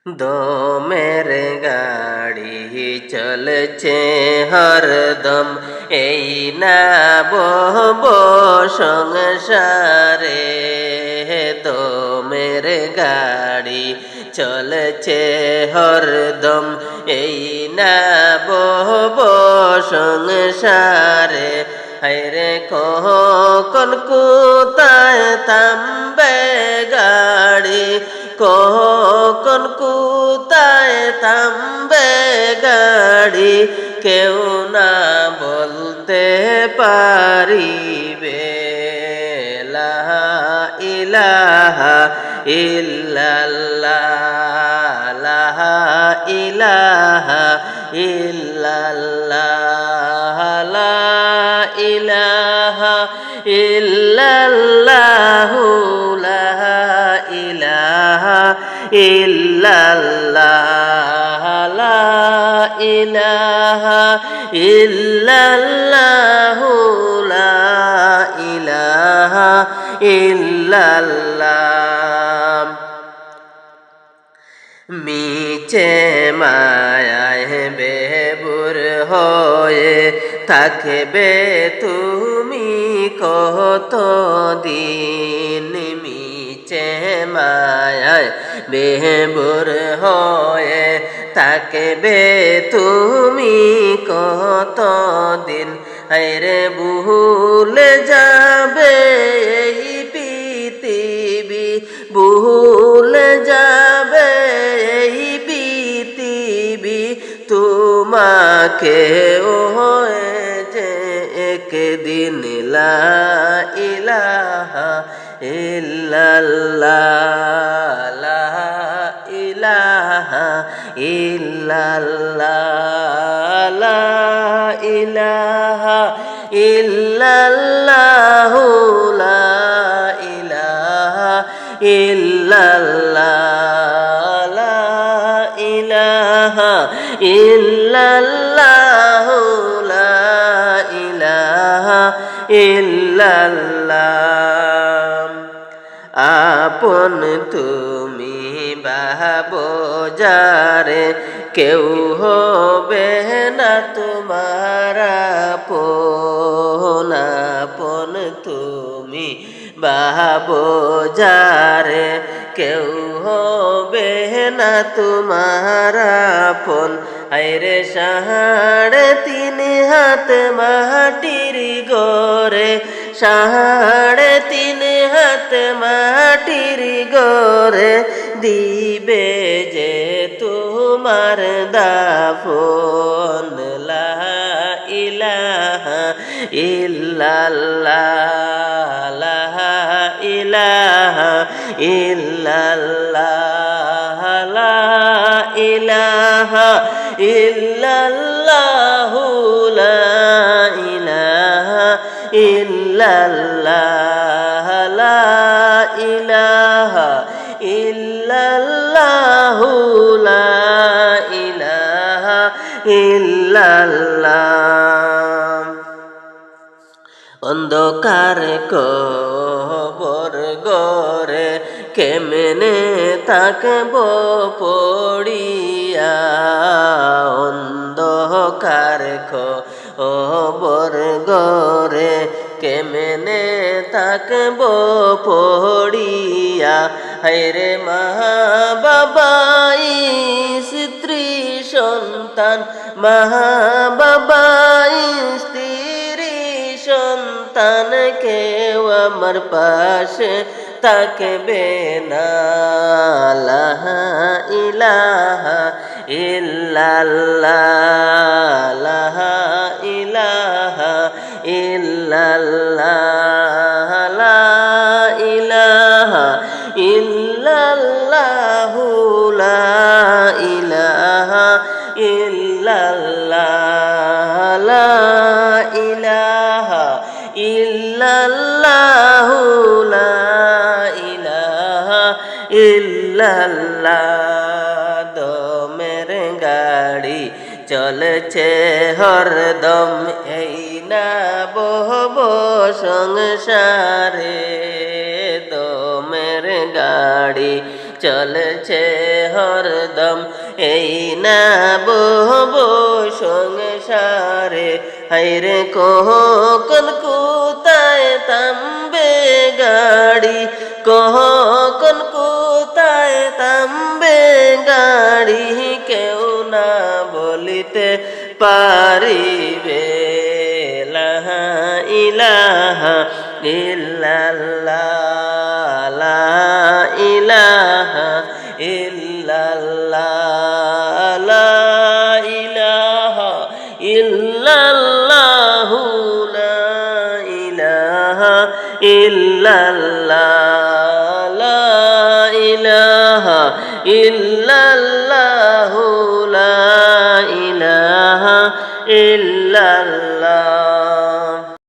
দমের গাড়ি চলছে হরদম, এই না বহব সংসারে। দমের গাড়ি চলছে হরদম, এই না বহব সংসারে। হায়রে কখন কোথায় থামবে গাড়ি, কখন কোথায় থামবে গাড়ি, কেউ না বলতে পারিবে। লা ইলাহা ইল্লাল্লাহ, লা ইলাহা ইল্লাল্লাহ, লা ইলাহা ইল্লাল্লাহ, লা ইলাহা ইল্লাল্লাহ, লা ইলাহা ইল্লাল্লাহ, লা ইলাহা ইল্লাল্লাহ। মিছে মায়ায় বেবুর হয়ে থাকবে তুমি কতদিন, মিছে মায়ায় বেবুর হয়ে থাকবে তুমি কতদিন। হায়রে ভুলে যাবে এই পৃথিবী, ভুলে যাবে এই পৃথিবী, তোমাকে হয়েছে একদিন। লা ইলাহা ইল্লাল্লাহ, লা ইলাহা ইল্লাল্লাহ, লা ইলাহা ইল্লাল্লাহ, লা ইলাহা ইল্লাল্লাহ, লা ইলাহা ইল্লাল্লাহ, লা ইলাহা ইল্লাল্লাহ। আপন তুমি ভাবো যারে, কেউ হবে না তোমার আপন। আপন তুমি ভাবো যারে, কেউ হবে না তোমার আপন। হায়রে 3.5 হাত মাটির গড়ে, 3.5 হাত মাটির গড়ে, দিবে যে তোমার দাফন। লা ইলাহা ইল্লাল্লাহ, লা ইলাহা ইল্লাল্লাহ, লা ইলাহা ইল্লাল্লাহ, লা ইলাহা ইল্লাল্লাহ, লা ইলাহা ইল্লাল্লাহ, লা ইলাহা ইল্লাল্লাহ। অন্ধকার কবর গরে কেমনে থাকব পড়িয়া, অন্ধকার কবর গরে কেমনে থাকব পড়িয়া। হায়রে মা বাবা স্ত্রী সন্তান, মা বাবা স্ত্রী সন্তান, কেউ আমার পাশে থাকবে না। লা ইলাহা ইল্লাল্লাহ, লা ইলাহা ইল্লাল্লাহ, লা ইলাহা ইল্লাল্লাহ, লা ইলাহা ইল্লাল্লাহ, লা ইলাহা ইল্লাল্লাহ, লা ইলাহা ইল্লাল্লাহ। দমের গাড়ি চলছে হরদম, এই না বহব সংসারে। দমের গাড়ি চলছে হরদম এই না বহবো সংসারে হাইরে কখন কোথায় থামবে গাড়ি কখন কোথায় থামবে গাড়ি কেউ না বলিতে পারিবে লা ইলাহা ইল্লাল্লাহ লা ইলাহা ইল্লাল্লাহ লা ইলাহা ইল্লাল্লাহ লা ইলাহা ইল্লাল্লাহ লা ইলাহা ইল্লাল্লাহ